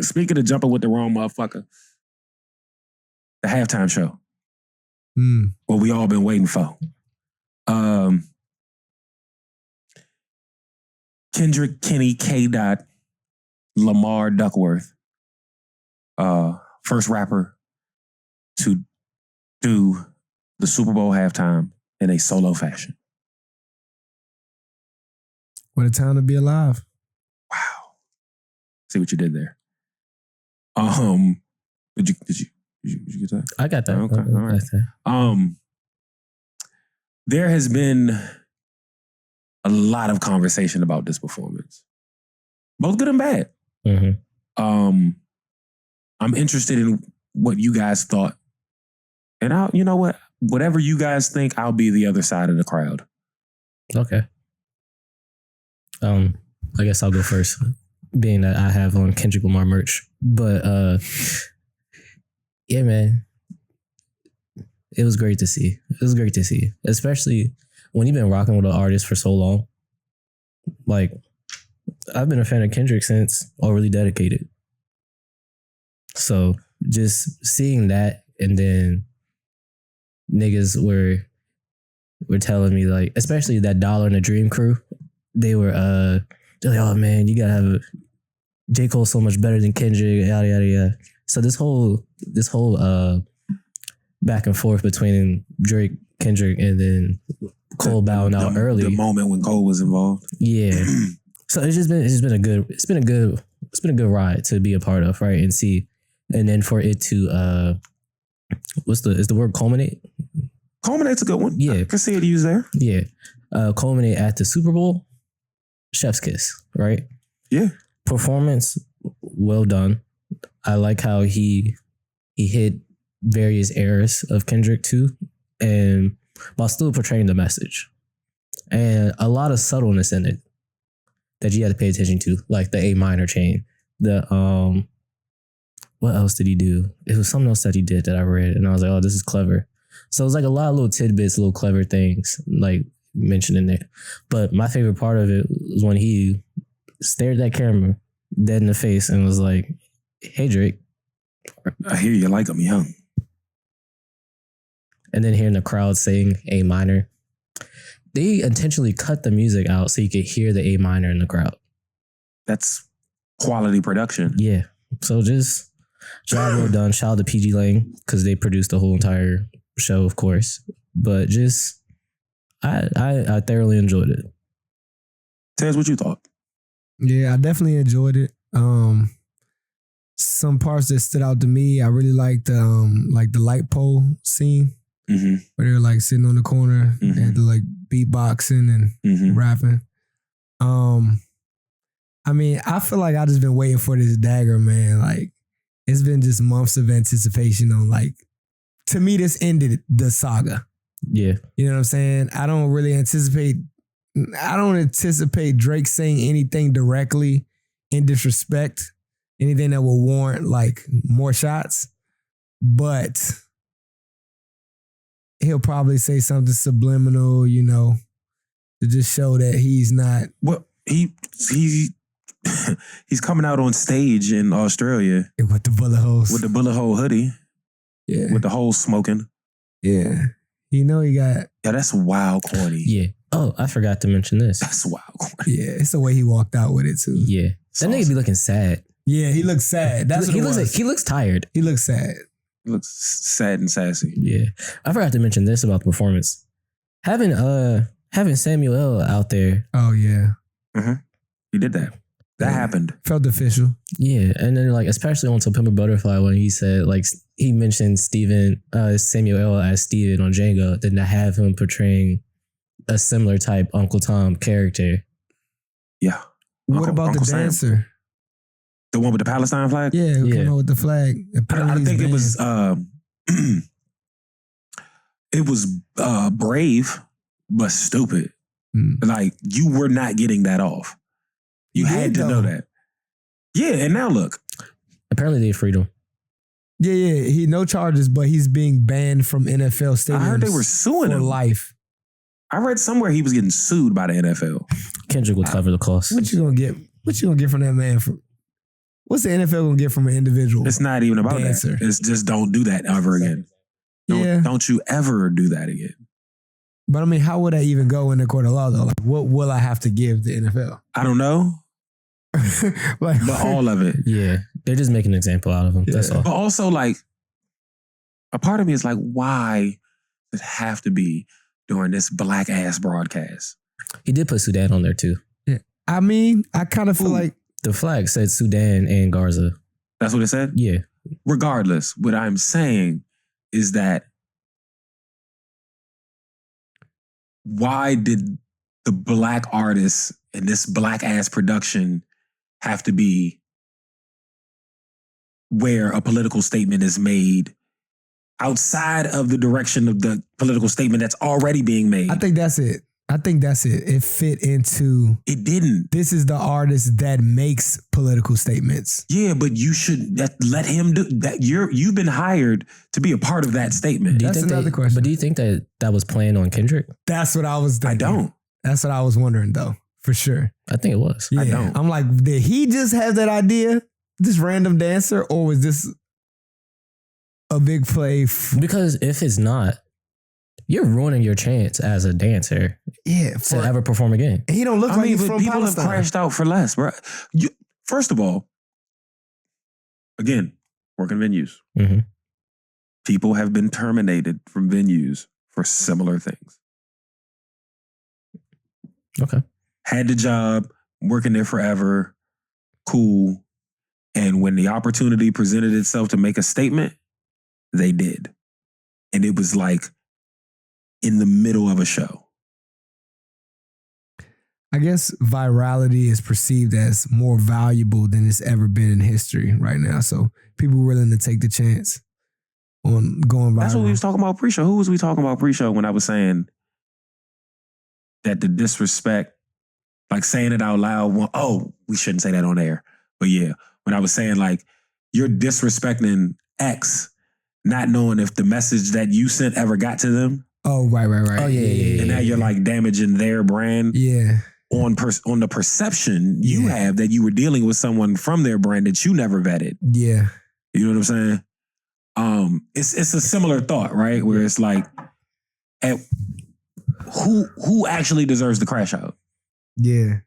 Speaking of jumping with the wrong motherfucker, the halftime show. What we all been waiting for. Kendrick Kenny K. Lamar Duckworth. First rapper to do the Super Bowl halftime in a solo fashion. What a time to be alive. Wow. See what you did there. Did you get that? I got that. Okay. All right. There has been a lot of conversation about this performance. Both good and bad. Mm-hmm. I'm interested in what you guys thought. And you know what? Whatever you guys think, I'll be the other side of the crowd. Okay. I guess I'll go first, being that I have on Kendrick Lamar merch. But yeah, man, it was great to see. It was great to see, especially when you've been rocking with an artist for so long. Like, I've been a fan of Kendrick since Overly Dedicated. So just seeing that, and then niggas were telling me, like, especially that Dollar and the Dream crew, they're like, oh man, you gotta have J. Cole's so much better than Kendrick, yada yada yada. So this whole back and forth between Drake, Kendrick, and then Cole bowing out early. The moment when Cole was involved. Yeah. So it's been a good ride to be a part of, right? And see, and then for it to is the word culminate? Culminate's a good one. Yeah. I can see it used there. Yeah. Culminate at the Super Bowl. Chef's kiss, right? Yeah. Performance, well done. I like how he hit various eras of Kendrick too, and while still portraying the message. And a lot of subtleness in it that you had to pay attention to, like the A minor chain. The what else did he do? It was something else that he did that I read, and I was like, oh, this is clever. So it was like a lot of little tidbits, little clever things, like mentioned in there. But my favorite part of it was when he stared at that camera dead in the face and was like, hey, Drake. I hear you like him young. And then hearing the crowd saying A minor. They intentionally cut the music out so you could hear the A minor in the crowd. That's quality production. Yeah. So just job well done. Shout out to PG Lang because they produced the whole entire show, of course. But just I thoroughly enjoyed it. Tez, what you thought? Yeah, I definitely enjoyed it. Some parts that stood out to me, I really liked the light pole scene. Mm-hmm. Where they were like sitting on the corner and like beatboxing and rapping. I mean, I feel like I just been waiting for this dagger, man. Like, it's been just months of anticipation on, like, to me, this ended the saga. Yeah. You know what I'm saying? I don't anticipate Drake saying anything directly in disrespect, anything that will warrant like more shots, but he'll probably say something subliminal, you know, to just show that he's not. Well, he's coming out on stage in Australia with the bullet holes. With the bullet hole hoodie. Yeah. With the holes smoking. Yeah. You know he got. Yeah, that's wild corny. Yeah. Oh, I forgot to mention this. That's wild corny. Yeah, it's the way he walked out with it too. Yeah. That nigga be looking sad. Yeah, he looks sad. That's what he looks tired. He looks sad. He looks sad and sassy. Yeah. I forgot to mention this about the performance. Having Samuel L. out there. Oh yeah. Mm-hmm. He did that. That happened. Felt official. Yeah. And then like especially on To Pimp a Butterfly when he said like he mentioned Samuel L. as Steven on Django, then to have him portraying a similar type Uncle Tom character. Yeah. What about Uncle the dancer? Sam. The one with the Palestine flag? Yeah, who came out with the flag. I think it was brave but stupid. Like you were not getting that off. You had to know that. Yeah, and now look. Apparently they freed him. Yeah. He no charges, but he's being banned from NFL stadiums. I heard they were suing him for life. I read somewhere he was getting sued by the NFL. Kendrick will cover the cost. What you gonna get? What you gonna get from that man? What's the NFL gonna get from an individual? It's not even about dancer. that. It's just don't do that ever again. Don't you ever do that again. But I mean, how would I even go in the court of law though? Like, what will I have to give the NFL? I don't know. Like, But all of it. Yeah. They're just making an example out of him. That's all. But also, like, a part of me is like, why does it have to be during this black ass broadcast? He did put Sudan on there too. Yeah. I mean, I kind of feel like the flag said Sudan and Garza. That's what it said? Yeah. Regardless, what I'm saying is that why did the black artists in this black ass production have to be where a political statement is made outside of the direction of the political statement that's already being made? I think that's it. It fit into. It didn't. This is the artist that makes political statements. Yeah, but you should let him do that. You've been hired to be a part of that statement. That's another question. But do you think that was planned on Kendrick? That's what I was thinking. I don't. That's what I was wondering though, for sure. I think it was. Yeah. I don't. I'm like, did he just have that idea? This random dancer, or was this a big play? Because if it's not, you're ruining your chance as a dancer to ever perform again. He don't look like he's from people Palestine. have crashed out for less, bro. First of all, again, working venues. Mm-hmm. People have been terminated from venues for similar things. Okay. Had the job, working there forever, cool. And when the opportunity presented itself to make a statement, they did. And it was like in the middle of a show. I guess virality is perceived as more valuable than it's ever been in history right now. So people are willing to take the chance on going viral. That's what we was talking about pre-show. Who was we talking about pre-show when I was saying that the disrespect, like saying it out loud, we shouldn't say that on air. But yeah, when I was saying like, you're disrespecting X, not knowing if the message that you sent ever got to them. Oh, right. Oh, yeah. And now you're like damaging their brand. Yeah. On the perception you have that you were dealing with someone from their brand that you never vetted. Yeah. You know what I'm saying? It's a similar thought, right? Where it's like, who actually deserves the crash out? Yeah.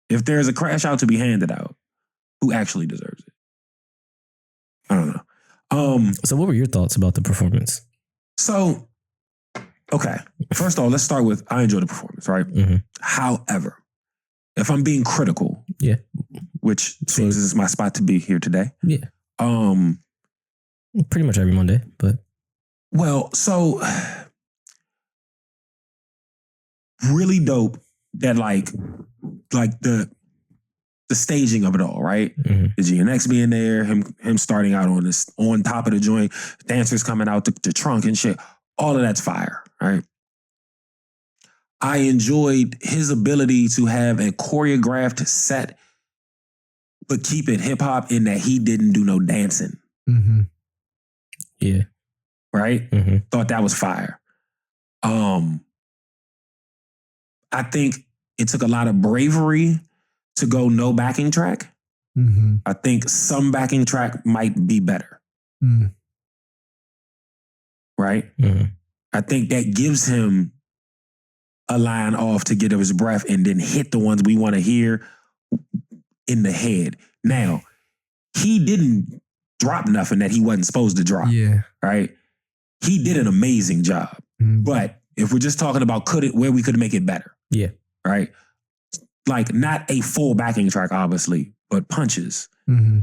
If there's a crash out to be handed out, who actually deserves it? I don't know. So what were your thoughts about the performance? So, okay. First of all, let's start with I enjoyed the performance, right? Mm-hmm. However, if I'm being critical, which seems this is my spot to be here today. Yeah. Pretty much every Monday, but so really dope that like the staging of it all, right? Mm-hmm. The GNX being there, him starting out on top of the joint, dancers coming out the trunk and shit. All of that's fire, right? I enjoyed his ability to have a choreographed set, but keep it hip hop in that he didn't do no dancing. Mm-hmm. Yeah. Right? Mm-hmm. Thought that was fire. I think it took a lot of bravery to go no backing track. Mm-hmm. I think some backing track might be better. Mm-hmm. Right? Mm-hmm. I think that gives him a line off to get his breath and then hit the ones we want to hear in the head. Now, he didn't drop nothing that he wasn't supposed to drop. Yeah. Right? He did an amazing job. Mm-hmm. But if we're just talking about where we could make it better. Yeah. Right? Like not a full backing track, obviously, but punches. Mm-hmm.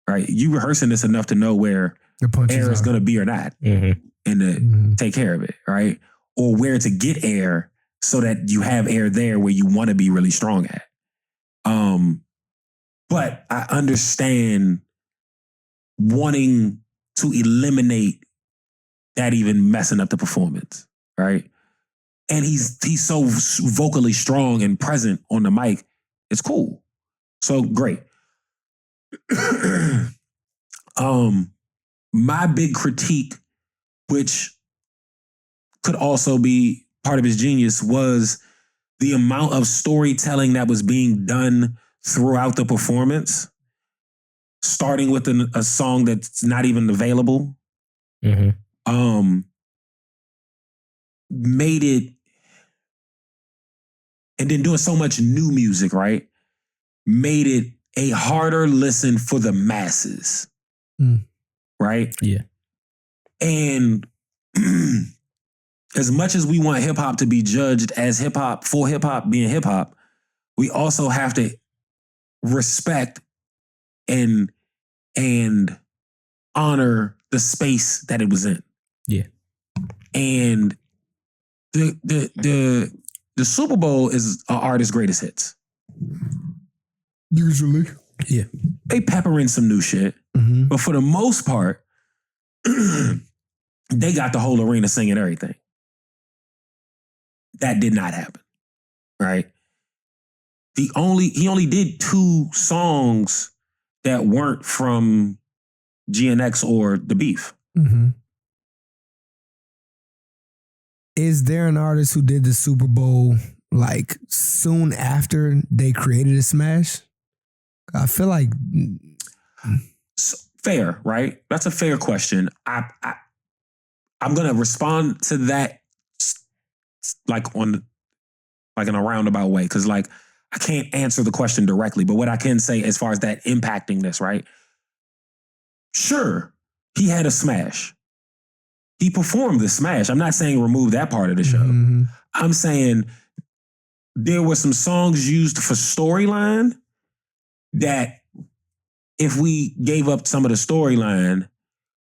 Right? You rehearsing this enough to know where the punches air is going to be or not. Mm-hmm. And to take care of it, right? Or where to get air so that you have air there where you want to be really strong at. But I understand wanting to eliminate that even messing up the performance, right? And he's so vocally strong and present on the mic. It's cool. So great. My big critique, which could also be part of his genius, was the amount of storytelling that was being done throughout the performance starting with a song that's not even available, made it, and then doing so much new music, right? Made it a harder listen for the masses, right? Yeah. And as much as we want hip hop to be judged as hip hop for hip hop being hip hop, we also have to respect and honor the space that it was in. Yeah. And the Super Bowl is an artist's greatest hits. Usually. Yeah. They pepper in some new shit. But for the most part, they got the whole arena singing everything. That did not happen. Right? He only did 2 songs that weren't from GNX or The Beef. Is there an artist who did the Super Bowl like soon after they created a smash? I feel like fair, right? That's a fair question. I'm gonna respond to that like in a roundabout way, because like I can't answer the question directly, but what I can say as far as that impacting this, right? Sure, he had a smash. He performed the smash. I'm not saying remove that part of the show. I'm saying there were some songs used for storyline that if we gave up some of the storyline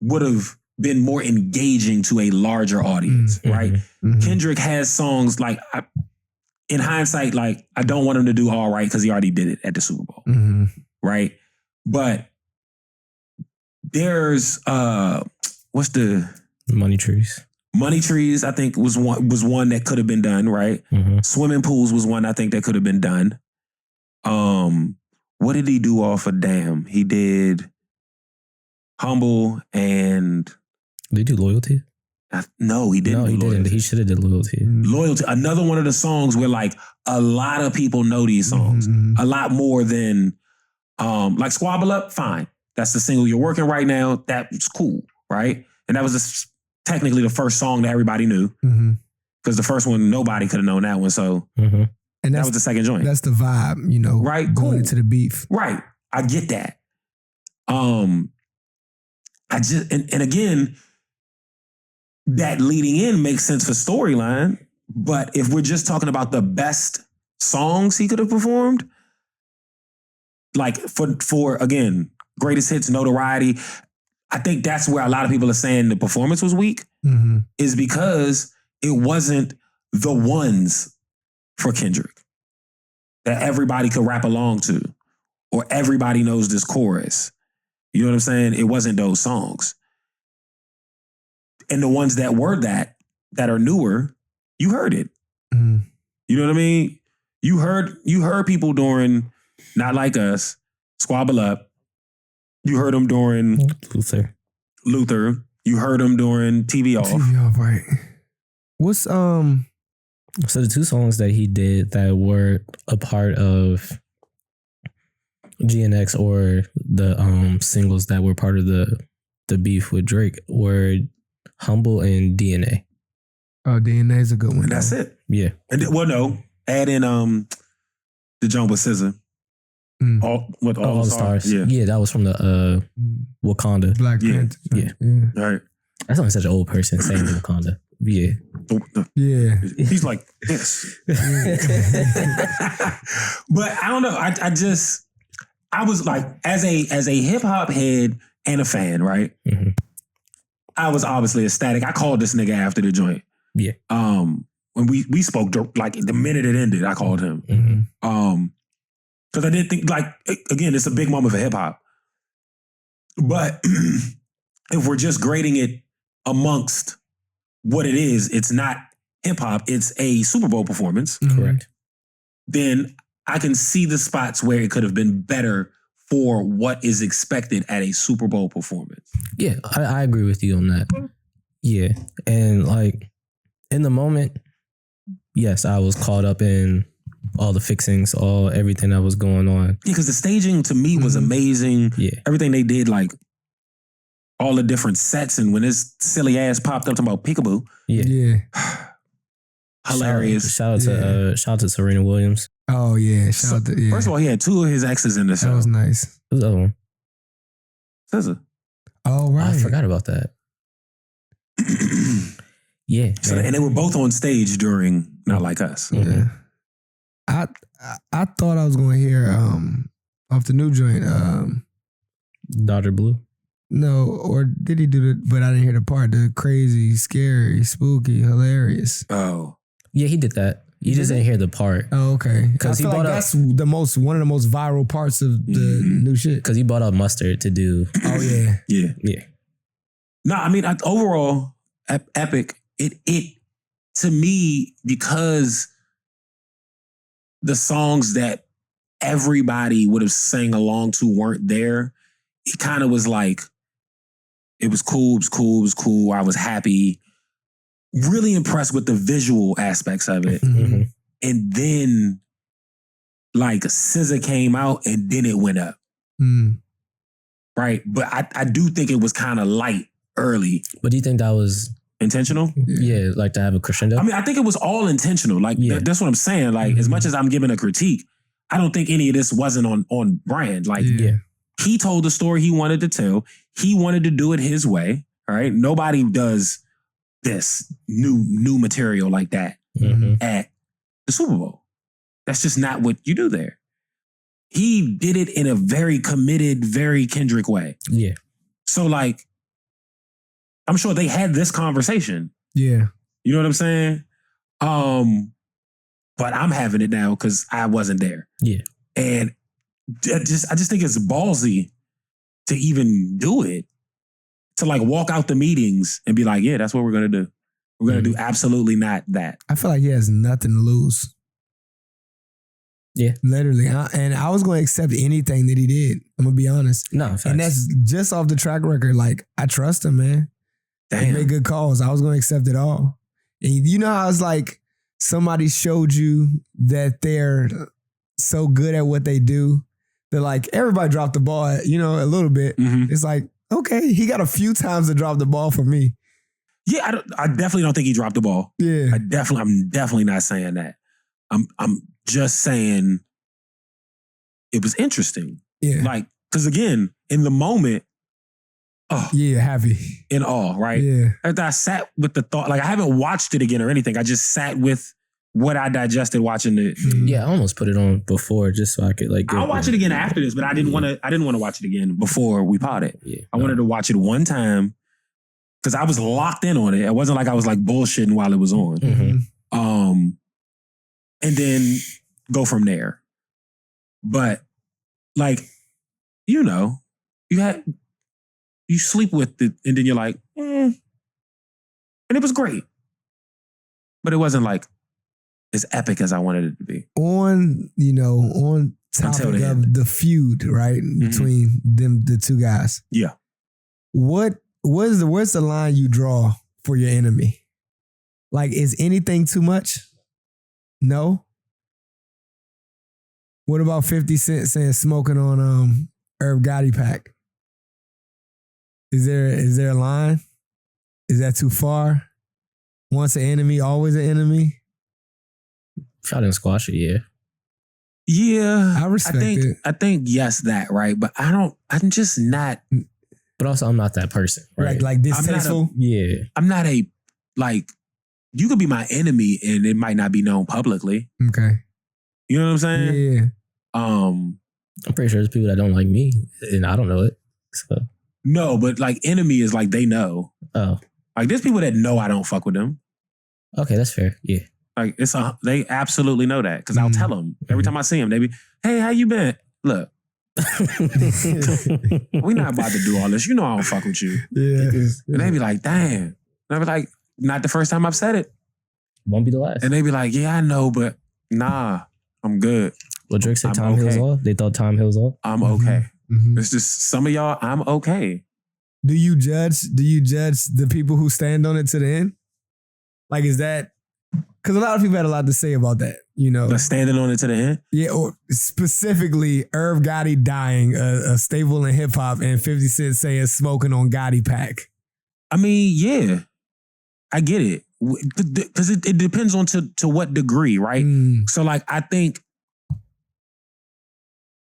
would have been more engaging to a larger audience, right? Kendrick has songs like, in hindsight, like I don't want him to do All Right because he already did it at the Super Bowl, right? But there's what's the Money Trees? Money Trees, I think was one that could have been done, right? Swimming Pools was one I think that could have been done. What did he do off of Damn? He did Humble and Did he do Loyalty? No, he didn't. No, he didn't. He should have did Loyalty. Loyalty, another one of the songs where like a lot of people know these songs, a lot more than like Squabble Up. Fine, that's the single you're working right now. That's cool, right? And that was technically the first song that everybody knew, because the first one nobody could have known that one. So and that was the second joint. That's the vibe, you know, right? Going Cool. into the beef, right? I get that. I just and again, that leading in makes sense for storyline. But if we're just talking about the best songs he could have performed, like for again, greatest hits, notoriety, I think that's where a lot of people are saying the performance was weak, is because it wasn't the ones for Kendrick that everybody could rap along to, or everybody knows this chorus. You know what I'm saying? It wasn't those songs. And the ones that were that are newer, you heard it. You know what I mean? You heard people during Not Like Us, Squabble Up. You heard them during Luther. You heard them during TV Off. TV Off, right? What's So the 2 songs that he did that were a part of GNX or the singles that were part of the beef with Drake were Humble and DNA. Oh, DNA is a good one. And that's it. Yeah. And no, add in the joint with SZA. All the stars. Yeah, that was from the Wakanda. Black Panther. Yeah. Right. That's not such an old person saying Wakanda. Yeah. Yeah. He's like this. But I don't know. I was like, as a hip hop head and a fan, right? I was obviously ecstatic. I called this nigga after the joint. Yeah. When we spoke, like the minute it ended, I called him. Because I didn't think, like, again, it's a big moment for hip hop. But if we're just grading it amongst what it is, it's not hip hop, it's a Super Bowl performance. Correct. Then I can see the spots where it could have been better for what is expected at a Super Bowl performance. Yeah, I agree with you on that. Yeah. And like in the moment, yes, I was caught up in all the fixings, everything that was going on. Yeah, because the staging to me was amazing. Yeah. Everything they did, like all the different sets, and when this silly ass popped up talking about peekaboo, Yeah. hilarious. Shout out to Serena Williams. Oh yeah, shout out to, yeah. First of all, he had two of his exes in the show. That was nice. Who's the other one? SZA. Oh right, I forgot about that. Yeah. So, and they were both on stage during Not Like Us. Yeah. I thought I was going to hear off the new joint. Dr. Blue. No, or did he do it? But I didn't hear the part. The crazy, scary, spooky, hilarious. Oh. Yeah, he did that. You just didn't hear the part. Oh, okay. Because he I feel like brought that's one of the most viral parts of the new shit. Because he brought up Mustard to do. Oh yeah, Yeah. No, I mean, overall, epic. It to me, because the songs that everybody would have sang along to weren't there, it kind of was like, it was cool, I was happy. Really impressed with the visual aspects of it. Mm-hmm. And then, like, SZA came out and then it went up. Right? But I do think it was kind of light early. But do you think that was intentional? Yeah, like to have a crescendo? I mean, I think it was all intentional. Like, that's what I'm saying. Like, as much as I'm giving a critique, I don't think any of this wasn't on brand. Like, he told the story he wanted to tell. He wanted to do it his way. All right? Nobody does this new material like that at the Super Bowl. That's just not what you do there. He did it in a very committed, very Kendrick way. Yeah. So, like, I'm sure they had this conversation. Yeah. You know what I'm saying? But I'm having it now because I wasn't there. Yeah. And I just think it's ballsy to even do it. To like walk out the meetings and be like, yeah, that's what we're going to do. We're going to do absolutely not that. I feel like he has nothing to lose. Yeah. Literally. And I was going to accept anything that he did. I'm going to be honest. No, facts. And that's just off the track record. Like, I trust him, man. Damn. He made good calls. I was going to accept it all. And you know how it's like somebody showed you that they're so good at what they do. They're like, everybody dropped the ball, you know, a little bit. It's like, okay, he got a few times to drop the ball for me. Yeah, I definitely don't think he dropped the ball. Yeah. I'm definitely not saying that. I'm just saying it was interesting. Yeah. Like, because again, in the moment, yeah, happy. In awe, right? Yeah. I sat with the thought, like I haven't watched it again or anything. I just sat with what I digested watching it. Yeah, I almost put it on before just so I could like. I'll watch it again after this, but I didn't want to watch it again before we potted. Yeah, I wanted to watch it one time because I was locked in on it. It wasn't like I was like bullshitting while it was on. And then go from there. But like, you know, you sleep with it and then you're like, and it was great. But it wasn't like as epic as I wanted it to be. On topic of the feud, right? Between them, the two guys. Yeah. What's the line you draw for your enemy? Like, is anything too much? No? What about 50 Cent saying smoking on Herb Gotti pack? Is there a line? Is that too far? Once an enemy, always an enemy? If I didn't squash it, yeah. Yeah. I respect it. I think yes, that, right? But I'm just not. But also, I'm not that person, right? Like distasteful? Yeah. I'm not you could be my enemy and it might not be known publicly. Okay. You know what I'm saying? Yeah. I'm pretty sure there's people that don't like me and I don't know it. So. No, but like enemy is like they know. Oh. Like there's people that know I don't fuck with them. Okay, that's fair. Yeah. Like they absolutely know that because I'll tell them every time I see them. They be, hey, how you been? Look, we not about to do all this. You know I don't fuck with you. Yeah. And they be like, damn. And I be like, not the first time I've said it. Won't be the last. And they be like, yeah, I know, but nah, I'm good. Well, Drake said I'm Time okay. Hill's off. They thought Time Hill's off. I'm okay. It's just some of y'all, I'm okay. Do you judge the people who stand on it to the end? Like, is that Because a lot of people had a lot to say about that, you know. But standing on it to the end? Yeah, or specifically Irv Gotti dying, a staple in hip hop, and 50 Cent saying smoking on Gotti pack. I mean, yeah, I get it. Because it depends on to what degree, right? So like, I think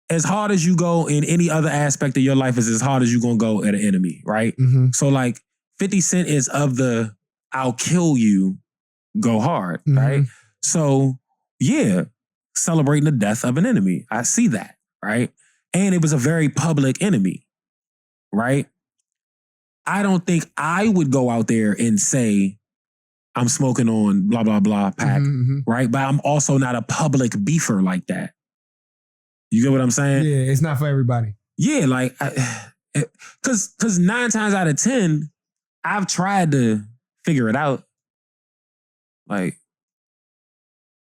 as hard as you go in any other aspect of your life is as hard as you're going to go at an enemy, right? So like 50 Cent is of the I'll kill you, go hard, right? So yeah, celebrating the death of an enemy. I see that, right? And it was a very public enemy, right? I don't think I would go out there and say, I'm smoking on blah, blah, blah pack, right? But I'm also not a public beefer like that. You get what I'm saying? Yeah, it's not for everybody. Yeah, like, because 9 times out of 10, I've tried to figure it out. Like,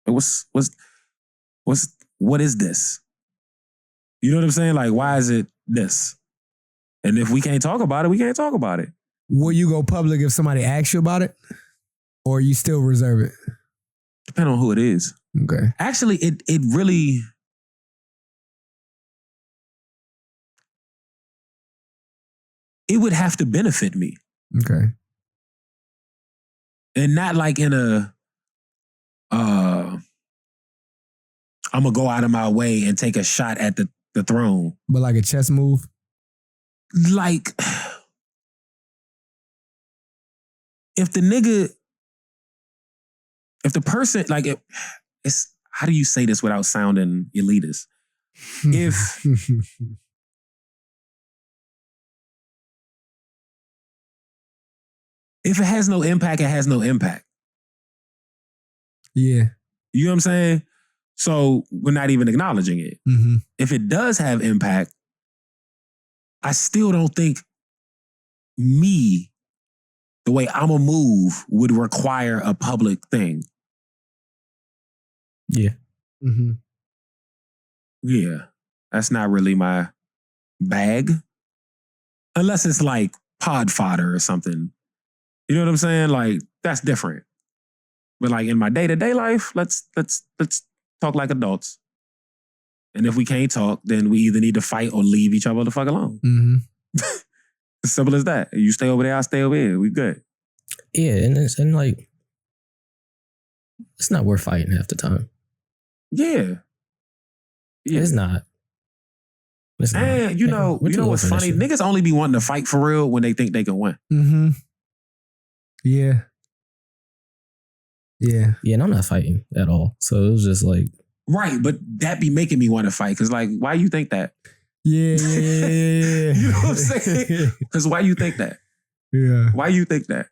what is this? You know what I'm saying? Like, why is it this? And if we can't talk about it, we can't talk about it. Will you go public if somebody asks you about it? Or you still reserve it? Depending on who it is. Okay. Actually, it really... It would have to benefit me. Okay. And not like in a... I'm going to go out of my way and take a shot at the throne. But like a chess move? Like... If the person, like, it's, how do you say this without sounding elitist? If it has no impact, it has no impact. Yeah. You know what I'm saying? So we're not even acknowledging it. If it does have impact, I still don't think me, the way I'm a move, would require a public thing. Yeah. Yeah. That's not really my bag. Unless it's like pod fodder or something. You know what I'm saying? Like, that's different. But like in my day-to-day life, let's talk like adults. And if we can't talk, then we either need to fight or leave each other the fuck alone. As simple as that. You stay over there, I stay over here. We good. Yeah, and like, it's not worth fighting half the time. Yeah. It's not. And you know what's funny? Niggas only be wanting to fight for real when they think they can win. Yeah. Yeah. Yeah, and I'm not fighting at all. So it was just like... Right, but that be making me want to fight. Because like, why you think that? Yeah. You know what I'm saying? Because why you think that? Yeah. Why you think that?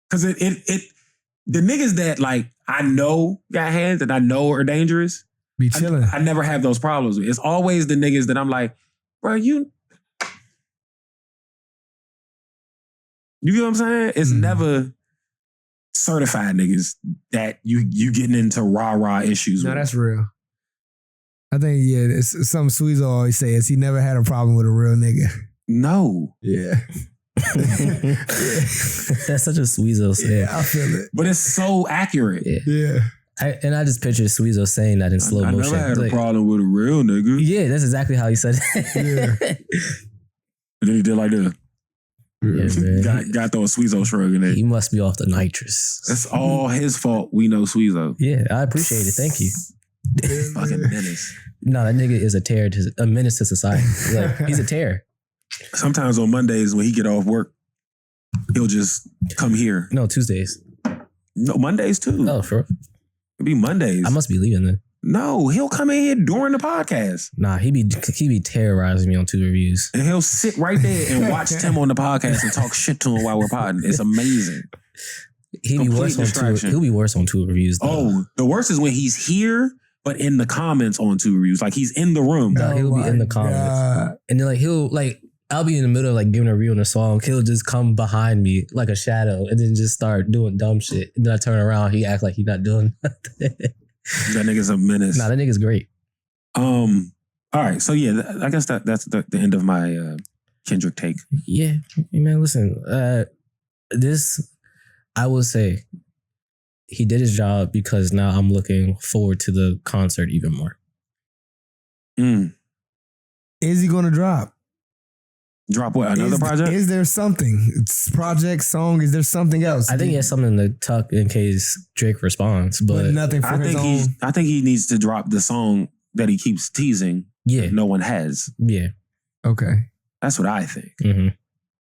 Because the niggas that like I know got hands that I know are dangerous, be chilling. I never have those problems with. It's always the niggas that I'm like, bro, you get what I'm saying? It's never certified niggas that you getting into rah-rah issues with. No, that's real. I think, yeah, it's something Sweezo always says. He never had a problem with a real nigga. No. Yeah. That's such a Sweezo saying. Yeah, I feel it. But it's so accurate. Yeah. I just picture Sweezo saying that in slow motion. I never had a problem with a real nigga. Yeah, that's exactly how he said it. Yeah. And then he did like this. Yeah, man. Got throw a Sweezo shrug in there. He must be off the nitrous. That's all his fault. We know Sweezo. Yeah, I appreciate it. Thank you. Fucking menace. No, that nigga is a menace to society. Like, he's a terror. Sometimes on Mondays when he get off work, he'll just come here. No, Tuesdays. No, Mondays too. Oh, for It'll be Mondays. I must be leaving then. No, he'll come in here during the podcast. Nah, he be terrorizing me on 2 reviews. And he'll sit right there and watch Tim on the podcast and talk shit to him while we're podding. It's amazing. He'll be worse on 2 reviews though. Oh, the worst is when he's here, but in the comments on 2 reviews. Like he's in the room. No, he'll be in the comments. God. And then like I'll be in the middle of like giving a review on a song. He'll just come behind me like a shadow and then just start doing dumb shit. And then I turn around, he act like he's not doing nothing. That nigga's a menace. Nah, that nigga's great. All right. So yeah, I guess that's the end of my Kendrick take. Yeah, man. Listen, this I will say, he did his job because now I'm looking forward to the concert even more. Is he going to drop? Drop what? Another project? Is there something? It's project, song? Is there something else? I think he has something to tuck in case Drake responds, but nothing for his own. I think he needs to drop the song that he keeps teasing. Yeah, that no one has. Yeah. Okay. That's what I think. Mm-hmm.